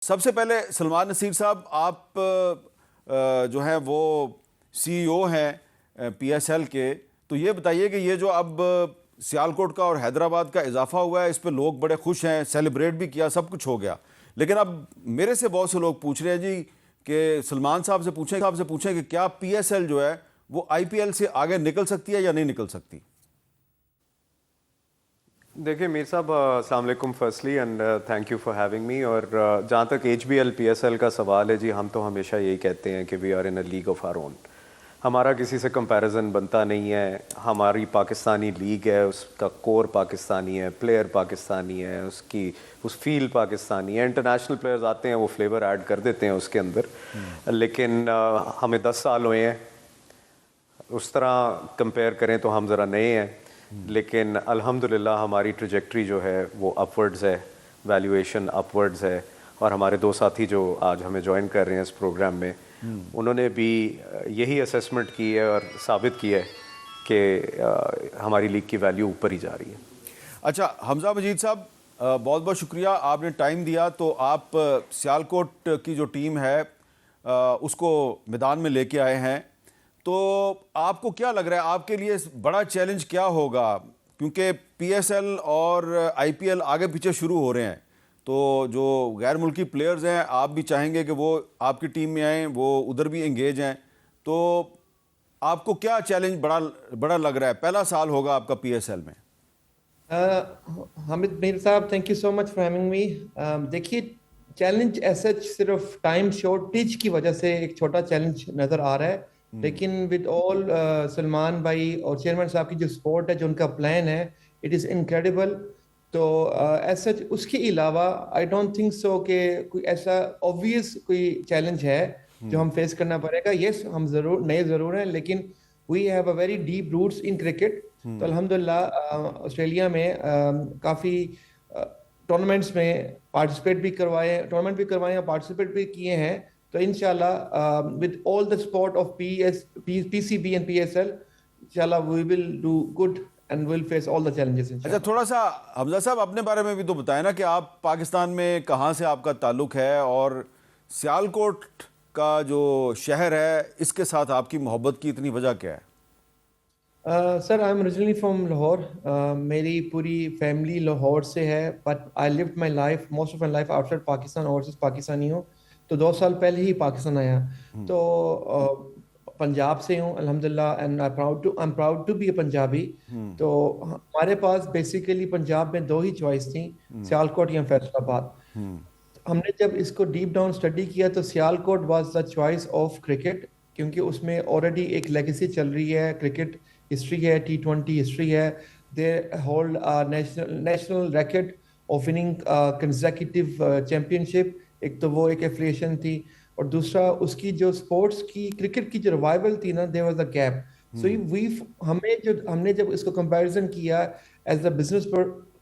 سب سے پہلے سلمان نصیر صاحب، آپ جو ہیں وہ سی ای او ہیں پی ایس ایل کے، تو یہ بتائیے کہ یہ جو اب سیالکوٹ کا اور حیدرآباد کا اضافہ ہوا ہے، اس پہ لوگ بڑے خوش ہیں، سیلیبریٹ بھی کیا، سب کچھ ہو گیا، لیکن اب میرے سے بہت سے لوگ پوچھ رہے ہیں جی کہ سلمان صاحب سے پوچھیں کہ کیا پی ایس ایل جو ہے وہ آئی پی ایل سے آگے نکل سکتی ہے یا نہیں نکل سکتی؟ دیکھیں میر صاحب، السلام علیکم firstly and thank you for having me. اور جہاں تک H B L P S L کا سوال ہے، جی ہم تو ہمیشہ یہی کہتے ہیں کہ we are in a league of our own. ہمارا کسی سے کمپیریزن بنتا نہیں ہے. ہماری پاکستانی لیگ ہے، اس کا کور پاکستانی ہے، پلیئر پاکستانی ہے، اس فیل پاکستانی ہے. انٹرنیشنل پلیئرز آتے ہیں، وہ فلیور ایڈ کر دیتے ہیں اس کے اندر، لیکن ہمیں 10 سال ہوئے ہیں. اس طرح کمپیئر کریں تو ہم ذرا نئے ہیں، لیکن الحمدللہ ہماری ٹریجیکٹری جو ہے وہ اپ ورڈز ہے، ویلیویشن اپ ورڈز ہے. اور ہمارے 2 ساتھی جو آج ہمیں جوائن کر رہے ہیں اس پروگرام میں، انہوں نے بھی یہی اسیسمنٹ کی ہے اور ثابت کی ہے کہ ہماری لیگ کی ویلیو اوپر ہی جا رہی ہے. اچھا حمزہ مجید صاحب، بہت بہت شکریہ، آپ نے ٹائم دیا. تو آپ سیالکوٹ کی جو ٹیم ہے اس کو میدان میں لے کے آئے ہیں، تو آپ کو کیا لگ رہا ہے آپ کے لیے بڑا چیلنج کیا ہوگا؟ کیونکہ پی ایس ایل اور آئی پی ایل آگے پیچھے شروع ہو رہے ہیں، تو جو غیر ملکی پلیئرز ہیں آپ بھی چاہیں گے کہ وہ آپ کی ٹیم میں آئیں، وہ ادھر بھی انگیج ہیں، تو آپ کو کیا چیلنج بڑا لگ رہا ہے؟ پہلا سال ہوگا آپ کا پی ایس ایل میں. حامد میر صاحب، thank you so much for having می. دیکھیے، چیلنج ایسا صرف ٹائم شارٹیج کی وجہ سے ایک چھوٹا چیلنج نظر آ رہا ہے، لیکن ود آل سلمان بھائی اور چیئرمین صاحب کی جو سپورٹ ہے، جو ان کا پلان ہے، اٹ از انکریڈیبل. تو ایسا اس کے علاوہ آئی ڈونٹ تھنک سو کہ کوئی ایسا اوبویس کوئی چیلنج ہے جو ہم فیس کرنا پڑے گا. یس، ہم نئے ضرور ہیں، لیکن we have a very deep roots in cricket. تو الحمدللہ آسٹریلیا میں کافی ٹورنامنٹس میں پارٹیسپیٹ بھی کروائے اور پارٹیسپیٹ بھی کیے ہیں. تو انشاءاللہ with all the support of P C B and P S L, انشاءاللہ we will do good and will face all the challenges. اچھا، تھوڑا سا حمزہ صاحب اپنے بارے میں بھی تو بتائیں نا کہ آپ پاکستان میں کہاں سے آپ کا تعلق ہے، اور سیالکوٹ کا جو شہر ہے اس کے ساتھ آپ کی محبت کی اتنی وجہ کیا ہے؟ Sir, I am originally from Lahore. میری پوری فیملی لاہور سے ہے، but I lived my life, most of my life outside Pakistan. Overseas Pakistani ہوں، تو 2 سال پہلے ہی پاکستان آیا. تو پنجاب سے ہوں الحمدللہ، and I am proud to be a Punjabi. تو ہمارے پاس بیسیکلی پنجاب میں 2 ہی چوائس تھیں، سیالکوٹ یا فیصل آباد. ہم نے جب اس کو ڈیپ ڈاؤن اسٹڈی کیا تو Sialkot was the choice of cricket, کیونکہ اس میں آلریڈی ایک لیگیسی چل رہی ہے، کرکٹ ہسٹری ہے، T20 ہسٹری ہے. They hold national record of winning consecutive championship. ایک تو وہ ایک ایفلیشن تھی، اور دوسرا اس کی جو اسپورٹس کی کرکٹ کی جو ریوائول تھی نا، دیر واز اے گیپ. سو ہم نے جب اس کو کمپیریزن کیا ایز اے بزنس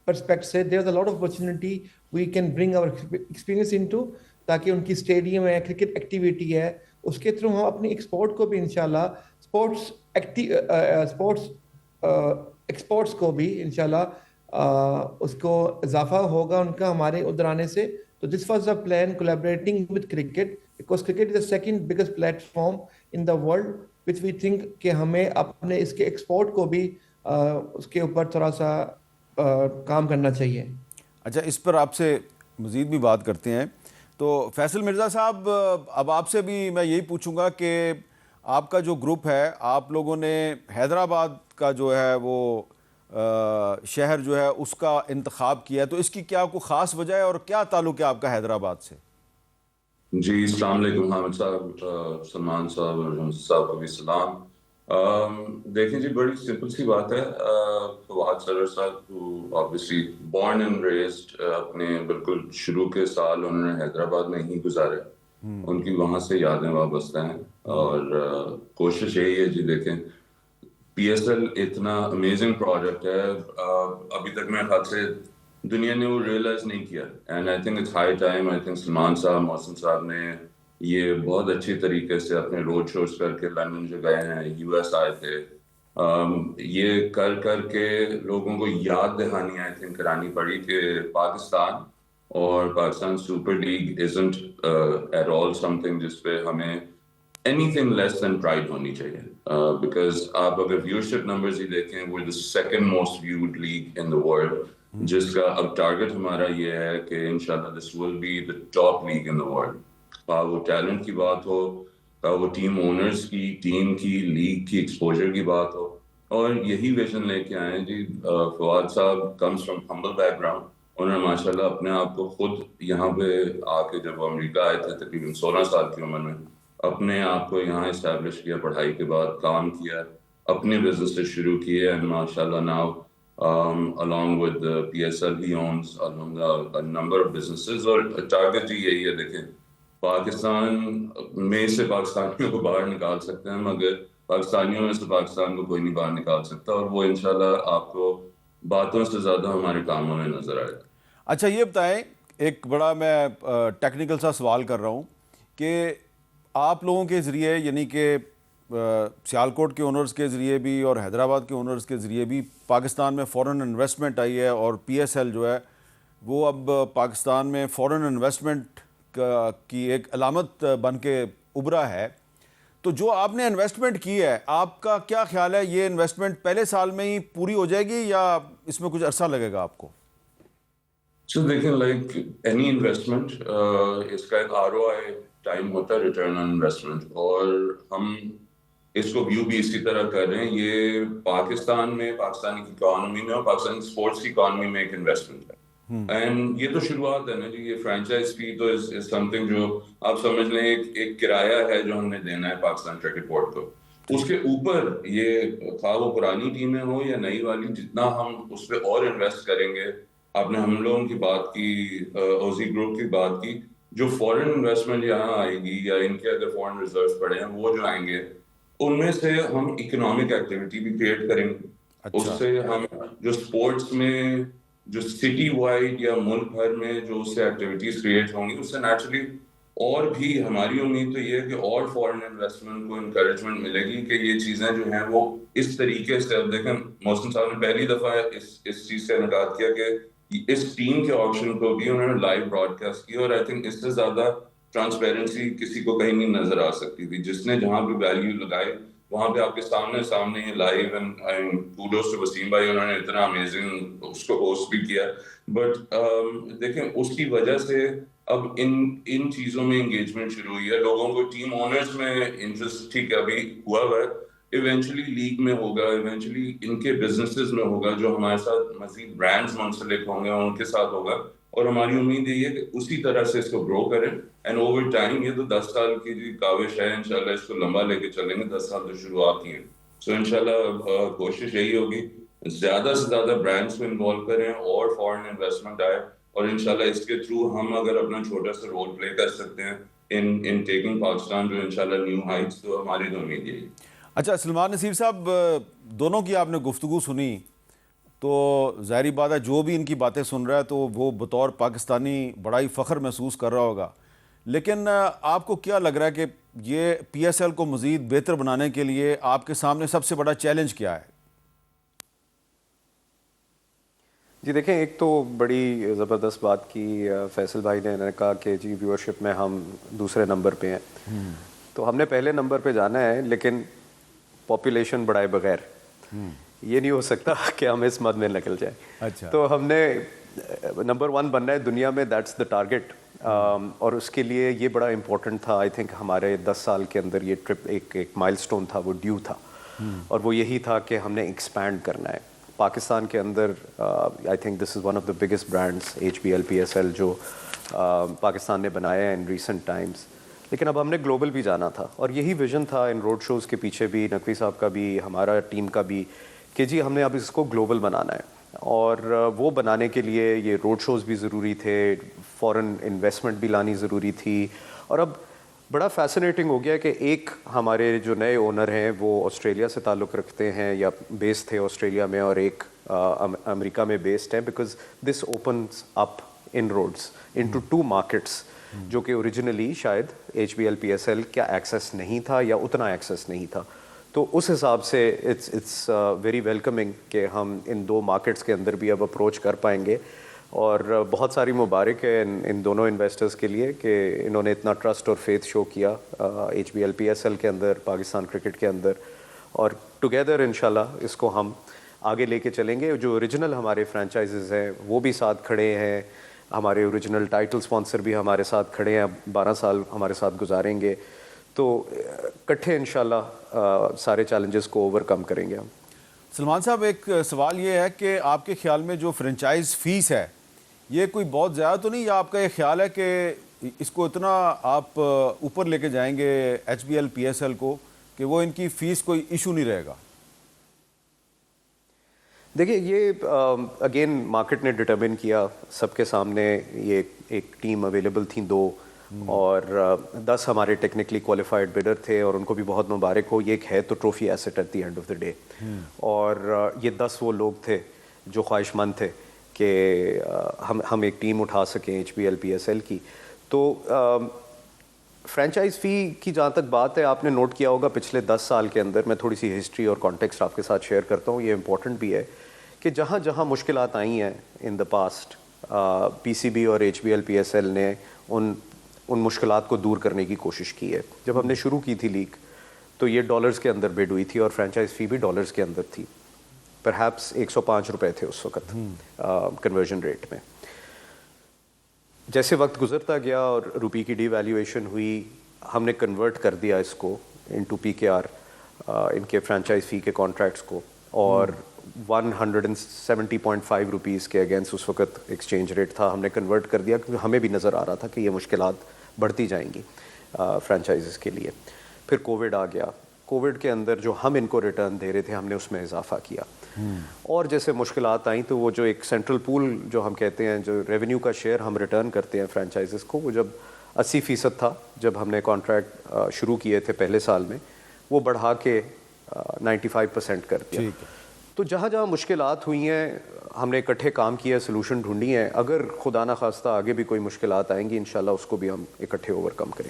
پرسپیکٹ سے، there is a lot of opportunity we can bring our experience into, تاکہ ان کی اسٹیڈیم ہے، کرکٹ ایکٹیویٹی ہے، اس کے تھرو ہم اپنی ایکسپورٹ کو بھی انشاءاللہ اسپورٹس ایکسپورٹس کو بھی انشاءاللہ اس کو اضافہ ہوگا ان کا ہمارے ادھر آنے سے. تو this was a plan collaborating with cricket, because cricket is the second biggest platform in the world, which we think کہ ہمیں اپنے اس کے ایکسپورٹ کو بھی اس کے اوپر تھوڑا سا کام کرنا چاہیے. اچھا، اس پر آپ سے مزید بھی بات کرتے ہیں. تو فیصل مرزا صاحب، اب آپ سے بھی میں یہی پوچھوں گا کہ آپ کا جو گروپ ہے، آپ لوگوں نے حیدرآباد کا جو ہے وہ شہر جو ہے اس کا انتخاب کیا ہے، تو اس کی کیا کوئی خاص وجہ ہے، اور کیا تعلق ہے آپ کا حیدرآباد سے؟ جی السلام علیکم حامد صاحب، سلمان صاحب اور حمزہ صاحب کو بھی سلام. دیکھیں جی، بڑی سمپل سی بات ہے. فواد سرور صاحب obviously born and raised، اپنے بالکل شروع کے سال انہوں نے حیدرآباد میں ہی گزارے. ان کی وہاں سے یادیں وابستہ ہیں، اور کوشش یہی ہے جی. دیکھیں پی ایس ایل اتنا امیزنگ پروجیکٹ ہے، ابھی تک میرے خیال سے دنیا نے وہ ریئلائز نہیں کیا. And I think it's high time. I think Salman صاحب، محسن صاحب نے یہ بہت اچھی طریقے سے اپنے روڈ شوز کر کے لندن جو گئے ہیں، یو ایس آئے تھے، یہ کر کے لوگوں کو یاد دہانی آئی تھنک کرانی پڑی کہ پاکستان اور Pakistan super league isn't at all something جس پہ ہمیں anything less than pride ہونی چاہیے, because آپ اگر viewership numbers ہی دیکھیں, we're the second most viewed league in the world, جس کا اب ٹارگٹ ہمارا یہ ہے کہ انشاءاللہ this will be the top league in the world. وہ ٹیلنٹ کی بات ہو, وہ ٹیم اونرز کی, ٹیم کی, لیگ کی ایکسپوجر کی بات ہو, اور یہی ویژن لے کے آئے ہیں جی. فواد صاحب comes from humble background, انہوں نے ماشاءاللہ اپنے آپ کو خود یہاں پہ آ کے, جب وہ امریکہ آئے تھے تقریباً 16 سال کی عمر میں, اپنے آپ کو یہاں اسٹیبلش کیا, پڑھائی کے بعد کام کیا, اپنے بزنس سے شروع کیے, اینڈ ماشاءاللہ now along with the PSL he owns a number of businesses. اور ٹارگٹ ہی یہی ہے. دیکھیں, پاکستان میں سے پاکستانیوں کو باہر نکال سکتے ہیں, مگر پاکستانیوں میں سے پاکستان کو کوئی نہیں باہر نکال سکتا, اور وہ انشاءاللہ آپ کو باتوں سے زیادہ ہمارے کاموں میں نظر آئے گا. اچھا یہ بتائیں, ایک بڑا میں ٹیکنیکل سا سوال کر رہا ہوں کہ آپ لوگوں کے ذریعے, یعنی کہ سیالکوٹ کے اونرز کے ذریعے بھی اور حیدرآباد کے اونرز کے ذریعے بھی پاکستان میں فورن انویسٹمنٹ آئی ہے, اور پی ایس ایل جو ہے وہ اب پاکستان میں فورن انویسٹمنٹ کی ایک علامت بن کے ابھرا ہے. تو جو آپ نے انویسٹمنٹ کی ہے, آپ کا کیا خیال ہے, یہ انویسٹمنٹ پہلے سال میں ہی پوری ہو جائے گی یا اس میں کچھ عرصہ لگے گا آپ کو؟ سو دیکھیں, لائک اینی انویسٹمنٹ, اس کا ایک ROI ٹائم ہوتا ہے, ریٹرن آن انویسٹمنٹ, اور ہم اس کو ویو بھی اسی طرح کر رہے ہیں. یہ پاکستان میں, پاکستانی کی اکانومی میں اور پاکستانی اسپورٹس کی اکانومی میں ایک انویسٹمنٹ ہے. اینڈ یہ تو شروعات ہے نا جی. یہ فرینچائز فی تو از سم تھنگ جو آپ سمجھ لیں ایک کرایہ ہے جو ہم نے دینا ہے پاکستان کرکٹ بورڈ کو. اس کے اوپر یہ خواہ وہ پرانی ٹیمیں ہوں یا نئی والی, جتنا ہم اس پہ اور انویسٹ کریں گے. آپ نے ہم لوگوں کی بات کی, اوزی گروپ کی بات کی, جو فورن انویسٹمنٹ یہاں آئے گی یا ان کے اگر فورن ریزروز پڑے ہیں وہ جو آئیں گے, ان میں سے ہم اکنامک ایکٹیویٹی بھی کریٹ کریں گے. اس سے ہم جو اسپورٹس میں جو سٹی وائڈ یا ملک بھر میں جو اس سے ایکٹیویٹیز کریٹ ہوں گی, اس سے نیچرلی اور بھی ہماری امید تو یہ ہے کہ اور فورن انویسٹمنٹ کو انکریجمنٹ ملے گی کہ یہ چیزیں جو ہیں وہ اس طریقے سے. اب دیکھیں, محسن صاحب نے پہلی دفعہ اس چیز سے انعقاد کیا کہ اس ٹیم کے آپشن کو بھی انہوں نے لائیو براڈ کاسٹ کیا, اور آئی تھنک اس سے زیادہ ٹرانسپیرنسی کسی کو کہیں نہیں نظر آ سکتی تھی. جس نے جہاں بھی ویلیو لگائی وہاں پہ آپ کے سامنے یہ live, and kudos to Wasim بھائی, انہوں نے اتنا امیزنگ اس کو ہوسٹ بھی کیا. بٹ دیکھیں, اس کی وجہ سے اب ان چیزوں میں انگیجمنٹ شروع ہوئی ہے. لوگوں کو ٹیم اونرز میں انٹرسٹ ٹھیک ہے ابھی ہوا ہے, ایونچولی لیگ میں ہوگا, ایونچولی ان کے بزنسز میں ہوگا, جو ہمارے ساتھ مزید برانڈز منسلک ہوں گے ان کے ساتھ ہوگا. اور ہماری امید یہی ہے کہ اسی طرح سے اس کو گرو کریں, اینڈ اوور ٹائم. یہ تو 10 سال کی جو کاوش ہے, انشاءاللہ اس کو لمبا لے کے چلیں گے. 10 سال تو شروعات ہی ہیں. سو انشاءاللہ کوشش یہی ہوگی زیادہ سے زیادہ برانڈز کو انوالو کریں اور فورن انویسٹمنٹ آئے, اور انشاءاللہ اس کے تھرو ہم اگر اپنا چھوٹا سا رول پلے کر سکتے ہیں ان ٹیکنگ پاکستان جو انشاءاللہ نیو ہائٹس, تو ہماری تو امید یہی. اچھا سلمان نصیر صاحب, دونوں کی آپ نے گفتگو سنی تو ظاہری بات ہے جو بھی ان کی باتیں سن رہا ہے تو وہ بطور پاکستانی بڑا ہی فخر محسوس کر رہا ہوگا. لیکن آپ کو کیا لگ رہا ہے کہ یہ پی ایس ایل کو مزید بہتر بنانے کے لیے آپ کے سامنے سب سے بڑا چیلنج کیا ہے؟ جی دیکھیں, ایک تو بڑی زبردست بات کی فیصل بھائی نے کہا کہ جی ویورشپ میں ہم دوسرے نمبر پہ ہیں. تو ہم نے پہلے نمبر پہ جانا ہے, لیکن پاپولیشن بڑھائے بغیر یہ نہیں ہو سکتا کہ ہم اس مد میں نکل جائیں. اچھا, تو ہم نے نمبر 1 بننا ہے دنیا میں, دیٹس دا ٹارگٹ. اور اس کے لیے یہ بڑا امپورٹنٹ تھا. آئی تھنک ہمارے 10 سال کے اندر یہ ٹرپ ایک مائل سٹون تھا, وہ ڈیو تھا, اور وہ یہی تھا کہ ہم نے ایکسپینڈ کرنا ہے پاکستان کے اندر. I think this is one of the biggest brands HBL PSL جو پاکستان نے بنایا ہے ان ریسنٹ ٹائمس. لیکن اب ہم نے گلوبل بھی جانا تھا, اور یہی ویژن تھا ان روڈ شوز کے پیچھے بھی, نقوی صاحب کا بھی, ہمارا ٹیم کا بھی, کہ جی ہم نے اب اس کو گلوبل بنانا ہے. اور وہ بنانے کے لیے یہ روڈ شوز بھی ضروری تھے, فورن انویسٹمنٹ بھی لانی ضروری تھی. اور اب بڑا فیسنیٹنگ ہو گیا کہ ایک ہمارے جو نئے اونر ہیں وہ آسٹریلیا سے تعلق رکھتے ہیں یا بیس تھے آسٹریلیا میں, اور ایک امریکہ میں بیسڈ ہیں, because this opens up inroads into 2 markets جو کہ اوریجنلی شاید HBL PSL کیا ایکسیس نہیں تھا یا اتنا ایکسیس نہیں تھا. تو اس حساب سے اٹس ویری ویلکمنگ کہ ہم ان 2 مارکیٹس کے اندر بھی اب اپروچ کر پائیں گے. اور بہت ساری مبارک ہے ان دونوں انویسٹرز کے لیے کہ انہوں نے اتنا ٹرسٹ اور فیتھ شو کیا HBL PSL کے اندر، پاکستان کرکٹ کے اندر، اور ٹوگیدر انشاءاللہ اس کو ہم آگے لے کے چلیں گے. جو اوریجنل ہمارے فرینچائزز ہیں وہ بھی ساتھ کھڑے ہیں، ہمارے اوریجنل ٹائٹل سپانسر بھی ہمارے ساتھ کھڑے ہیں، 12 سال ہمارے ساتھ گزاریں گے، تو اکٹھے انشاءاللہ سارے چیلنجز کو اوور کم کریں گے ہم. سلمان صاحب، ایک سوال یہ ہے کہ آپ کے خیال میں جو فرنچائز فیس ہے یہ کوئی بہت زیادہ تو نہیں، یا آپ کا یہ خیال ہے کہ اس کو اتنا آپ اوپر لے کے جائیں گے HBL PSL کو کہ وہ ان کی فیس کوئی ایشو نہیں رہے گا؟ دیکھیے یہ اگین مارکیٹ نے ڈٹرمن کیا، سب کے سامنے یہ ایک ٹیم اویلیبل تھیں 2 اور 10 ہمارے ٹیکنیکلی کوالیفائڈ بیڈر تھے، اور ان کو بھی بہت مبارک ہو. یہ ایک ہے تو trophy asset at the end of the day, اور یہ 10 وہ لوگ تھے جو خواہش مند تھے کہ ہم ایک ٹیم اٹھا سکیں HBL PSL کی. تو فرینچائز فی کی جہاں تک بات ہے، آپ نے نوٹ کیا ہوگا پچھلے 10 سال کے اندر، میں تھوڑی سی ہسٹری اور کانٹیکسٹ آپ کے ساتھ شیئر کرتا ہوں، یہ امپورٹنٹ بھی ہے کہ جہاں جہاں مشکلات آئی ہیں ان دا پاسٹ، PCB اور HBL PSL نے ان مشکلات کو دور کرنے کی کوشش کی ہے. جب ہم نے شروع کی تھی لیگ تو یہ ڈالرز کے اندر بڈ ہوئی تھی، اور فرینچائز فی بھی ڈالرز کے اندر تھی، پرہیپس 105 روپے تھے اس وقت کنورژن ریٹ میں. جیسے وقت گزرتا گیا اور روپی کی ڈی ویلیویشن ہوئی، ہم نے کنورٹ کر دیا اس کو انٹو PKR، ان کے فرینچائز فی کے کانٹریکٹس کو، اور 170.5 روپیز کے اگینسٹ اس وقت ایکسچینج ریٹ تھا، ہم نے کنورٹ کر دیا کیونکہ ہمیں بھی نظر آ رہا تھا کہ یہ مشکلات بڑھتی جائیں گی فرینچائزز کے لیے. پھر کووڈ آ گیا، کووڈ کے اندر جو ہم ان کو ریٹرن دے رہے تھے ہم نے اس میں اضافہ کیا، اور جیسے مشکلات آئیں تو وہ جو ایک سینٹرل پول جو ہم کہتے ہیں، جو ریونیو کا شیئر ہم ریٹرن کرتے ہیں فرینچائزز کو، وہ جب 80% تھا جب ہم نے کانٹریکٹ شروع کیے تھے پہلے سال میں، وہ بڑھا کے 95% کر دیا. تو جہاں جہاں مشکلات ہوئی ہیں ہم نے اکٹھے کام کیا، سلوشن ڈھونڈی ہیں. اگر خدا نہ خواستہ آگے بھی کوئی مشکلات آئیں گی انشاءاللہ اس کو بھی ہم اکٹھے اوور کم کریں